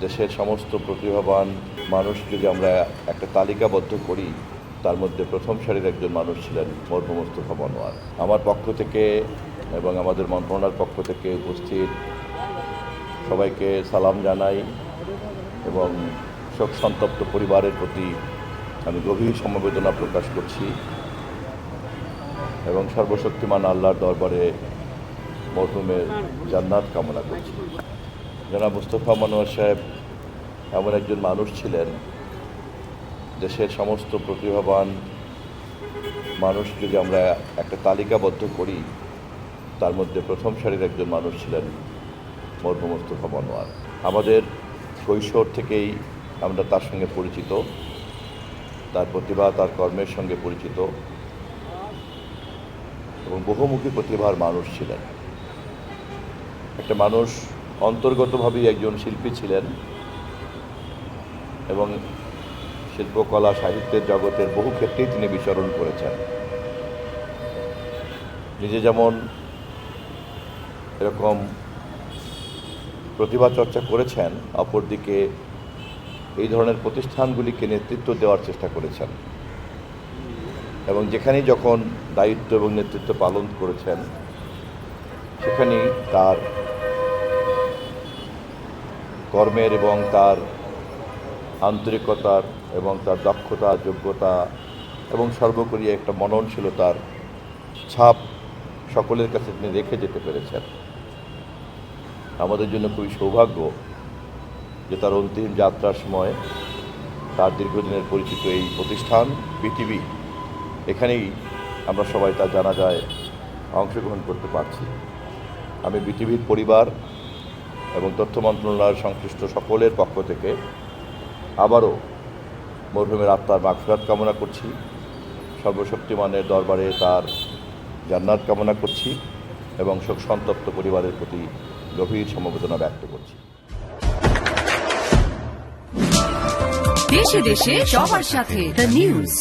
দেশের সমস্ত প্রতিভাবান মানুষ যদি আমরা একটা তালিকাবদ্ধ করি, তার মধ্যে প্রথম সারির একজন মানুষ ছিলেন মরহুম মোস্তফা মনোয়ার। আমার পক্ষ থেকে এবং আমাদের মন্ত্রণালয়ের পক্ষ থেকে উপস্থিত সবাইকে সালাম জানাই এবং শোক সন্তপ্ত পরিবারের প্রতি আমি গভীর সমবেদনা প্রকাশ করছি এবং সর্বশক্তিমান আল্লাহর দরবারে মরহুমের জান্নাত কামনা করছি। জনাব মোস্তফা মনোয়ার সাহেব এমন একজন মানুষ ছিলেন, দেশের সমস্ত প্রতিভাবান মানুষ যদি আমরা একটা তালিকাবদ্ধ করি, তার মধ্যে প্রথম সারির একজন মানুষ ছিলেন মরহুম মোস্তফা মনোয়ার। আমাদের কৈশোর থেকেই আমরা তার সঙ্গে পরিচিত, তার প্রতিভা তার কর্মের সঙ্গে পরিচিত এবং বহুমুখী প্রতিভার মানুষ ছিলেন। একটা মানুষ অন্তর্গতভাবেই একজন শিল্পী ছিলেন এবং শিল্পকলা সাহিত্যের জগতের বহু ক্ষেত্রেই তিনি বিচরণ করেছেন। নিজে যেমন এরকম প্রতিভা চর্চা করেছেন, অপরদিকে এই ধরনের প্রতিষ্ঠানগুলিকে নেতৃত্ব দেওয়ার চেষ্টা করেছেন এবং যেখানেই যখন দায়িত্ব এবং নেতৃত্ব পালন করেছেন, সেখানেই তার কর্মের এবং তার আন্তরিকতার এবং তার দক্ষতা, যোগ্যতা এবং সর্বোপরি একটা মননশীলতার ছাপ সকলের কাছে তিনি রেখে যেতে পেরেছেন। আমাদের জন্য খুবই সৌভাগ্য যে তার অন্তিম যাত্রার সময় তার দীর্ঘদিনের পরিচিত এই প্রতিষ্ঠান বিটিভি, এখানেই আমরা সবাই তার জানাজায় অংশগ্রহণ করতে পারছি। আমি বিটিভির পরিবার এবং তথ্য মন্ত্রণালয়ের সংশ্লিষ্ট সকলের পক্ষ থেকে আবারও মরহুমের আত্মার মাগফিরাত কামনা করছি, সর্বশক্তিমানের দরবারে তার জান্নাত কামনা করছি এবং শোক সন্তপ্ত পরিবারের প্রতি গভীর সমবেদনা ব্যক্ত করছি। দেশে দেশে সবার সাথে দ্য নিউজ।